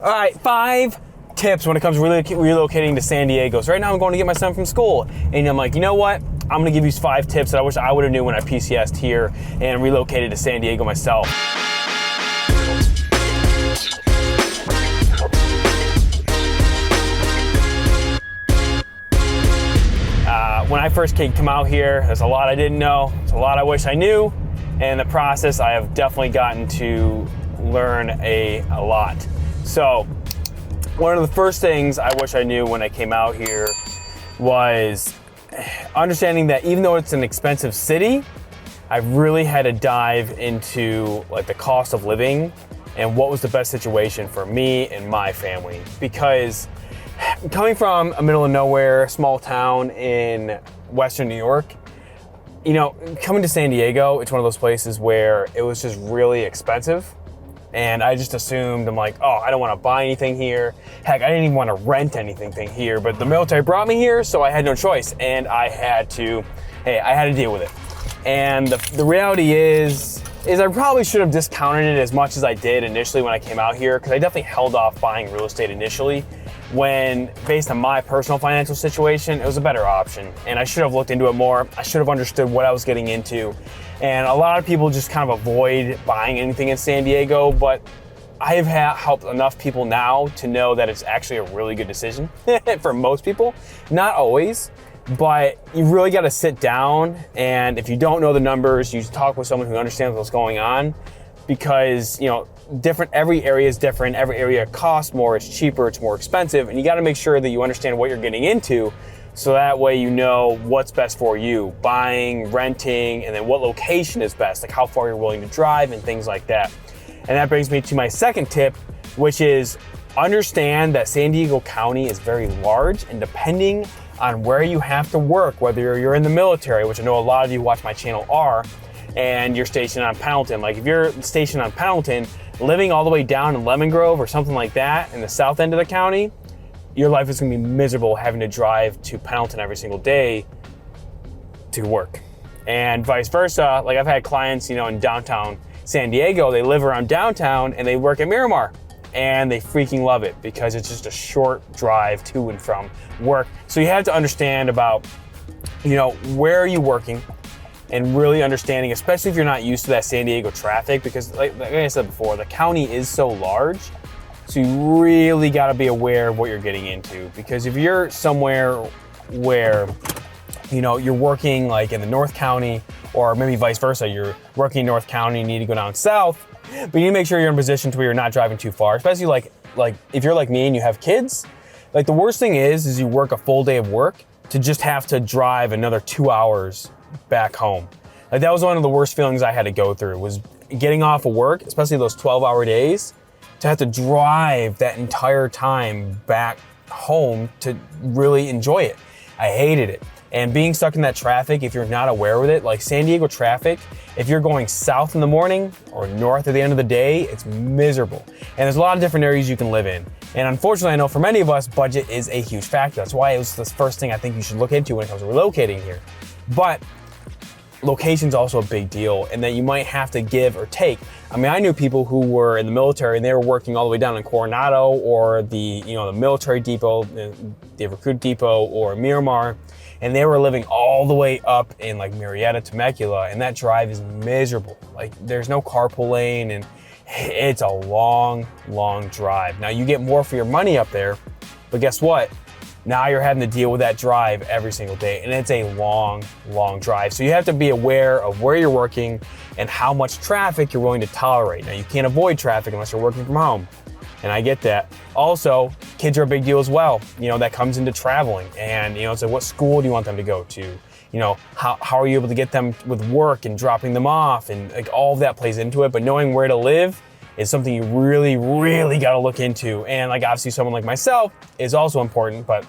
All right, 5 tips when it comes to relocating to San Diego. So right now I'm going to get my son from school, and I'm like, you know what? I'm gonna give you 5 tips that I wish I would have knew when I PCS'd here and relocated to San Diego myself. When I first come out here, there's a lot I didn't know. There's a lot I wish I knew. And in the process, I have definitely gotten to learn a lot. So one of the first things I wish I knew when I came out here was understanding that even though it's an expensive city, I really had to dive into like the cost of living and what was the best situation for me and my family. Because coming from a middle of nowhere, small town in Western New York, you know, coming to San Diego, it's one of those places where it was just really expensive. And I just assumed, I'm like, oh, I don't want to buy anything here. Heck, I didn't even want to rent anything here, but the military brought me here, so I had no choice. And I had to deal with it. And the reality is I probably should have discounted it as much as I did initially when I came out here, because I definitely held off buying real estate initially when, based on my personal financial situation, it was a better option. And I should have looked into it more. I should have understood what I was getting into. And a lot of people just kind of avoid buying anything in San Diego, but I have helped enough people now to know that it's actually a really good decision for most people. Not always, but you really got to sit down, and if you don't know the numbers, you talk with someone who understands what's going on, because, you know, every area is different. Every area costs more, it's cheaper, it's more expensive, and you got to make sure that you understand what you're getting into, so that way you know what's best for you, buying, renting, and then what location is best, like how far you're willing to drive and things like that. And that brings me to my second tip, which is understand that San Diego County is very large, and depending on where you have to work, whether you're in the military, which I know a lot of you watch my channel are, and you're stationed on Pendleton. Like if you're stationed on Pendleton, living all the way down in Lemon Grove or something like that in the south end of the county, your life is gonna be miserable having to drive to Pendleton every single day to work. And vice versa, like I've had clients, you know, in downtown San Diego, they live around downtown and they work at Miramar, and they freaking love it because it's just a short drive to and from work. So you have to understand about, you know, where are you working, and really understanding, especially if you're not used to that San Diego traffic, because like I said before, the county is so large. So you really got to be aware of what you're getting into, because if you're somewhere where, you know, you're working like in the North County, or maybe vice versa, you're working in North County, you need to go down south, but you need to make sure you're in a position to where you're not driving too far, especially like if you're like me and you have kids. Like the worst thing is you work a full day of work to just have to drive another 2 hours back home. Like that was one of the worst feelings I had to go through, was getting off of work, especially those 12-hour days, to have to drive that entire time back home to really enjoy it. I hated it. And being stuck in that traffic, if you're not aware with it, like San Diego traffic, if you're going south in the morning or north at the end of the day, it's miserable. And there's a lot of different areas you can live in. And unfortunately, I know for many of us, budget is a huge factor. That's why it was the first thing I think you should look into when it comes to relocating here. But location's also a big deal, and that you might have to give or take. I mean, I knew people who were in the military and they were working all the way down in Coronado, or the military depot, the recruit depot, or Miramar, and they were living all the way up in like Murrieta, Temecula, and that drive is miserable. Like there's no carpool lane, and it's a long, long drive. Now you get more for your money up there, but guess what? Now you're having to deal with that drive every single day, and it's a long, long drive. So you have to be aware of where you're working and how much traffic you're willing to tolerate. Now you can't avoid traffic unless you're working from home, and I get that. Also, kids are a big deal as well. You know, that comes into traveling, and you know, it's like, what school do you want them to go to? You know, how are you able to get them with work and dropping them off, and like all of that plays into it. But knowing where to live is something you really, really got to look into. And like obviously someone like myself is also important, but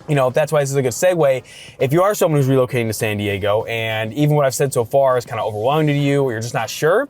you know, that's why this is a good segue. If you are someone who's relocating to San Diego, and even what I've said so far is kind of overwhelming to you, or you're just not sure,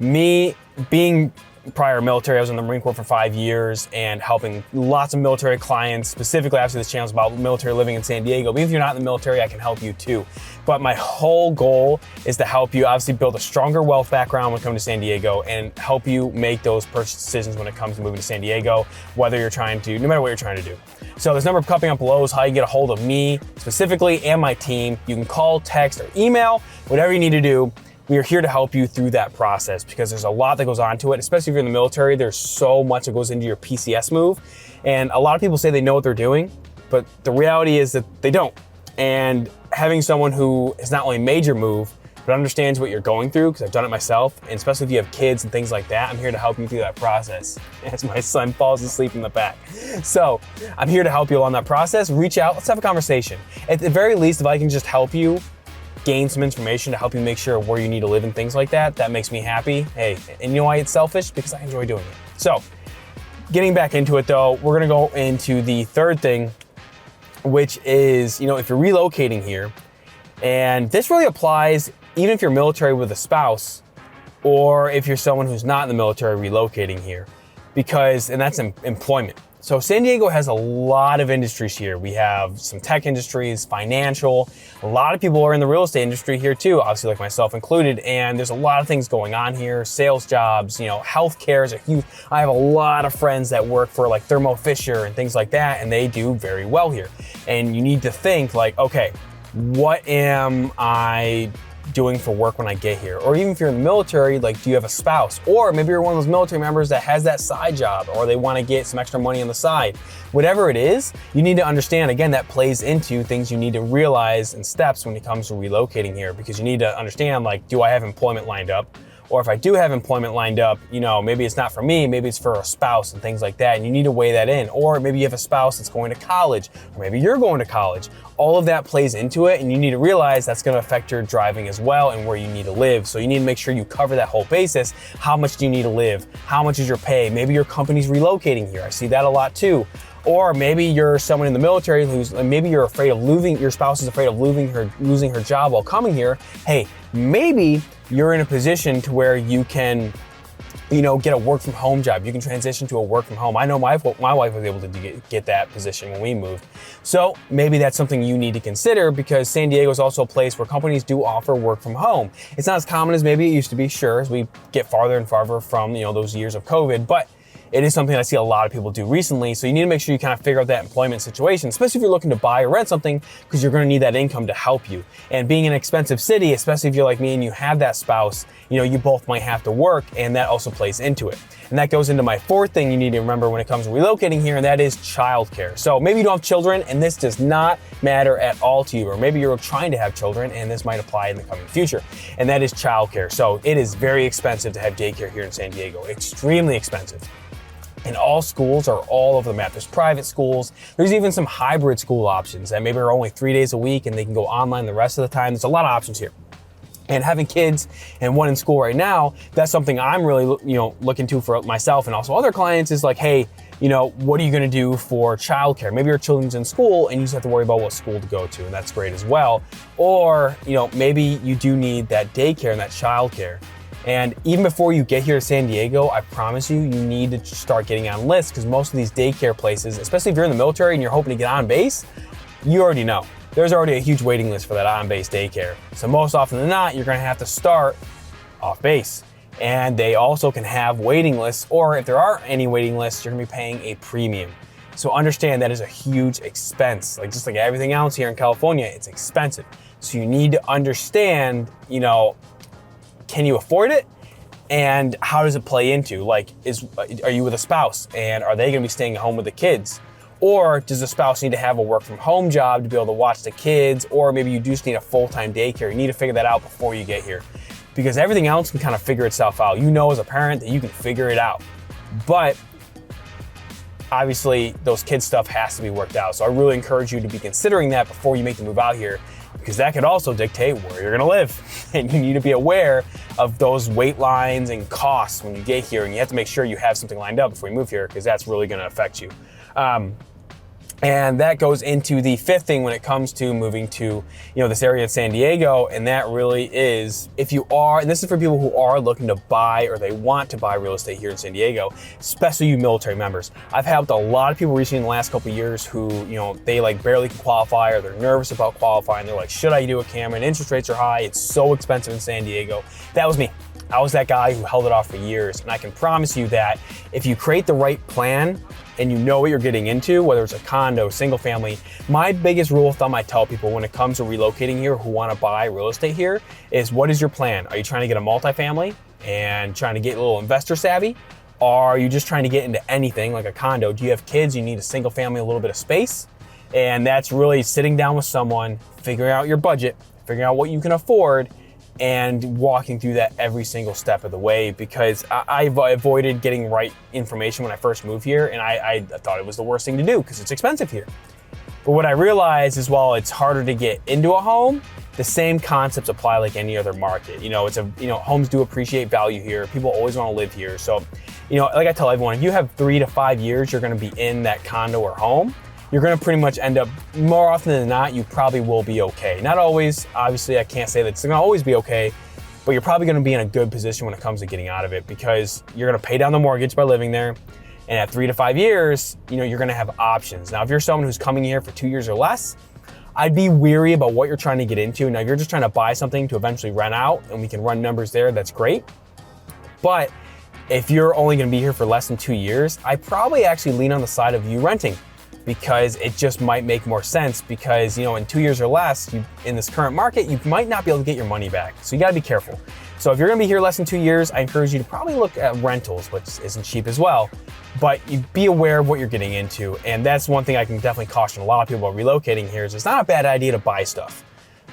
me being prior military. I was in the Marine Corps for 5 years and helping lots of military clients. Specifically, obviously this channel is about military living in San Diego. But if you're not in the military, I can help you too. But my whole goal is to help you obviously build a stronger wealth background when coming to San Diego and help you make those purchase decisions when it comes to moving to San Diego, whether you're trying to, no matter what you're trying to do. So this number coming up below is how you get a hold of me specifically and my team. You can call, text, or email, whatever you need to do. We are here to help you through that process because there's a lot that goes on to it, especially if you're in the military. There's so much that goes into your PCS move. And a lot of people say they know what they're doing, but the reality is that they don't. And having someone who has not only made your move, but understands what you're going through, because I've done it myself, and especially if you have kids and things like that, I'm here to help you through that process as my son falls asleep in the back. So I'm here to help you along that process. Reach out, let's have a conversation. At the very least, if I can just help you gain some information to help you make sure where you need to live and things like that, that makes me happy. Hey, and you know why it's selfish? Because I enjoy doing it. So getting back into it though, we're gonna go into the third thing, which is, if you're relocating here, and this really applies even if you're military with a spouse, or if you're someone who's not in the military relocating here, and that's employment. So San Diego has a lot of industries here. We have some tech industries, financial. A lot of people are in the real estate industry here too, obviously like myself included. And there's a lot of things going on here. Sales jobs, healthcare is a huge. I have a lot of friends that work for like Thermo Fisher and things like that, and they do very well here. And you need to think like, okay, what am I doing for work when I get here? Or even if you're in the military, like, do you have a spouse? Or maybe you're one of those military members that has that side job, or they want to get some extra money on the side. Whatever it is, you need to understand, again, that plays into things you need to realize and steps when it comes to relocating here, because you need to understand, like, do I have employment lined up? Or if I do have employment lined up, maybe it's not for me, maybe it's for a spouse and things like that. And you need to weigh that in. Or maybe you have a spouse that's going to college, or maybe you're going to college. All of that plays into it, and you need to realize that's gonna affect your driving as well and where you need to live. So you need to make sure you cover that whole basis. How much do you need to live? How much is your pay? Maybe your company's relocating here. I see that a lot too. Or maybe you're someone in the military maybe you're afraid of your spouse is afraid of losing her job while coming here. Hey, maybe you're in a position to where you can, get a work from home job. You can transition to a work from home. I know my wife was able to get that position when we moved. So maybe that's something you need to consider, because San Diego is also a place where companies do offer work from home. It's not as common as maybe it used to be, sure, as we get farther and farther from, those years of COVID, but it is something I see a lot of people do recently. So you need to make sure you kind of figure out that employment situation, especially if you're looking to buy or rent something, because you're going to need that income to help you. And being in an expensive city, especially if you're like me and you have that spouse, you both might have to work, and that also plays into it. And that goes into my fourth thing you need to remember when it comes to relocating here, and that is childcare. So maybe you don't have children and this does not matter at all to you, or maybe you're trying to have children and this might apply in the coming future, and that is childcare. So it is very expensive to have daycare here in San Diego, extremely expensive. And all schools are all over the map. There's private schools. There's even some hybrid school options that maybe are only 3 days a week and they can go online the rest of the time. There's a lot of options here. And having kids and one in school right now, that's something I'm really, looking to for myself and also other clients is like, hey, what are you gonna do for childcare? Maybe your children's in school and you just have to worry about what school to go to, and that's great as well. Or, maybe you do need that daycare and that childcare. And even before you get here to San Diego, I promise you, you need to start getting on lists, because most of these daycare places, especially if you're in the military and you're hoping to get on base, you already know. There's already a huge waiting list for that on-base daycare. So most often than not, you're gonna have to start off base. And they also can have waiting lists, or if there aren't any waiting lists, you're gonna be paying a premium. So understand that is a huge expense. Just like everything else here in California, it's expensive. So you need to understand, can you afford it? And how does it play into, are you with a spouse and are they gonna be staying at home with the kids? Or does the spouse need to have a work from home job to be able to watch the kids? Or maybe you just need a full-time daycare. You need to figure that out before you get here, because everything else can kind of figure itself out. As a parent that you can figure it out. But obviously those kids stuff has to be worked out. So I really encourage you to be considering that before you make the move out here, because that could also dictate where you're gonna live. And you need to be aware of those wait lines and costs when you get here, and you have to make sure you have something lined up before you move here, because that's really gonna affect you. And that goes into the fifth thing when it comes to moving to, this area in San Diego. And that really is, if you are, and this is for people who are looking to buy or they want to buy real estate here in San Diego, especially you military members. I've helped a lot of people recently in the last couple of years who, they like barely can qualify or they're nervous about qualifying. They're like, should I do it, Cameron? Interest rates are high. It's so expensive in San Diego. That was me. I was that guy who held it off for years. And I can promise you that if you create the right plan and you know what you're getting into, whether it's a condo, single family, my biggest rule of thumb I tell people when it comes to relocating here who want to buy real estate here is, what is your plan? Are you trying to get a multifamily and trying to get a little investor savvy? Or are you just trying to get into anything like a condo? Do you have kids? You need a single family, a little bit of space? And that's really sitting down with someone, figuring out your budget, figuring out what you can afford, and walking through that every single step of the way, because I avoided getting right information when I first moved here, and I thought it was the worst thing to do because it's expensive here. But what I realized is, while it's harder to get into a home, the same concepts apply like any other market. Homes do appreciate value here. People always want to live here. So, like I tell everyone, if you have 3 to 5 years, you're going to be in that condo or home, you're going to pretty much end up, more often than not, you probably will be okay. Not always, obviously I can't say that it's going to always be okay, but you're probably going to be in a good position when it comes to getting out of it, because you're going to pay down the mortgage by living there. And at 3 to 5 years, you're going to have options. Now, if you're someone who's coming here for 2 years or less, I'd be weary about what you're trying to get into. Now, if you're just trying to buy something to eventually rent out and we can run numbers there, that's great. But if you're only going to be here for less than 2 years, I probably actually lean on the side of you renting, because it just might make more sense, because, in 2 years or less, in this current market, you might not be able to get your money back. So you gotta be careful. So if you're gonna be here less than 2 years, I encourage you to probably look at rentals, which isn't cheap as well, but you be aware of what you're getting into. And that's one thing I can definitely caution a lot of people about relocating here, is it's not a bad idea to buy stuff,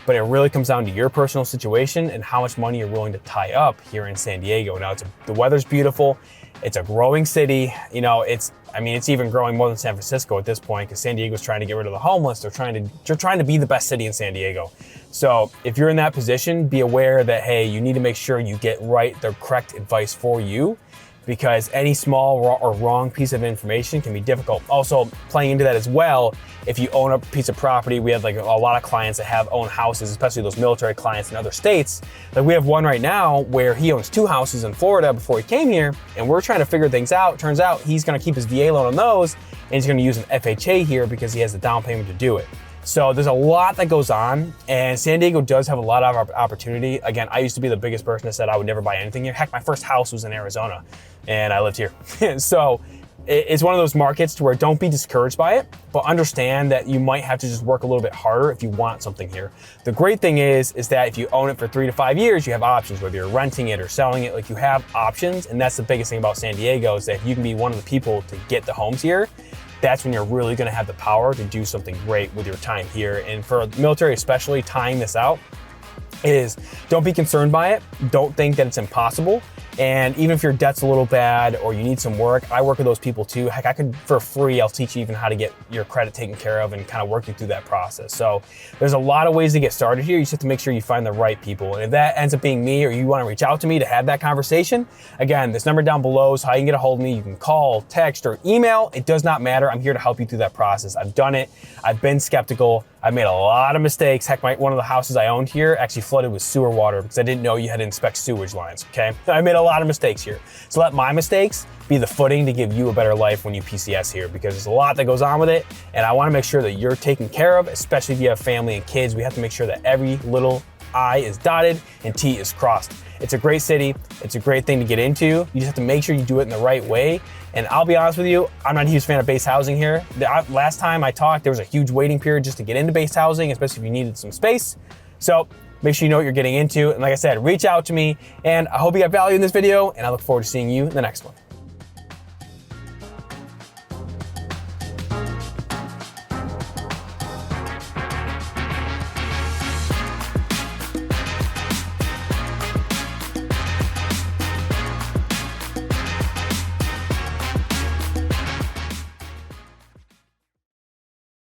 but it really comes down to your personal situation and how much money you're willing to tie up here in San Diego. Now, the weather's beautiful. It's a growing city. It's even growing more than San Francisco at this point, because San Diego's trying to get rid of the homeless. They're trying to be the best city in San Diego. So if you're in that position, be aware that, hey, you need to make sure you get the correct advice for you, because any small or wrong piece of information can be difficult. Also, playing into that as well, if you own a piece of property, we have like a lot of clients that have owned houses, especially those military clients in other states. Like, we have one right now where he owns 2 houses in Florida before he came here, and we're trying to figure things out. Turns out he's gonna keep his VA loan on those, and he's gonna use an FHA here because he has the down payment to do it. So there's a lot that goes on, and San Diego does have a lot of opportunity. Again, I used to be the biggest person that said I would never buy anything here. Heck, my first house was in Arizona, and I lived here. So it's one of those markets to where, don't be discouraged by it, but understand that you might have to just work a little bit harder if you want something here. The great thing is that if you own it for 3 to 5 years, you have options, whether you're renting it or selling it. Like, you have options, and that's the biggest thing about San Diego, is that if you can be one of the people to get the homes here, that's when you're really gonna have the power to do something great with your time here. And for military especially, tying this out is, don't be concerned by it. Don't think that it's impossible. And even if your debt's a little bad or you need some work, I work with those people too. Heck, I could, for free, I'll teach you even how to get your credit taken care of and kind of work you through that process. So there's a lot of ways to get started here. You just have to make sure you find the right people. And if that ends up being me, or you want to reach out to me to have that conversation, again, this number down below is how you can get a hold of me. You can call, text, or email. It does not matter. I'm here to help you through that process. I've done it. I've been skeptical. I've made a lot of mistakes. Heck, one of the houses I owned here actually flooded with sewer water because I didn't know you had to inspect sewage lines, okay? I made a lot of mistakes here. So let my mistakes be the footing to give you a better life when you PCS here, because there's a lot that goes on with it, and I wanna make sure that you're taken care of, especially if you have family and kids. We have to make sure that every little I is dotted and T is crossed. It's a great city. It's a great thing to get into. You just have to make sure you do it in the right way. And I'll be honest with you, I'm not a huge fan of base housing here. Last time I talked, there was a huge waiting period just to get into base housing, especially if you needed some space. So make sure you know what you're getting into. And like I said, reach out to me. And I hope you got value in this video, and I look forward to seeing you in the next one.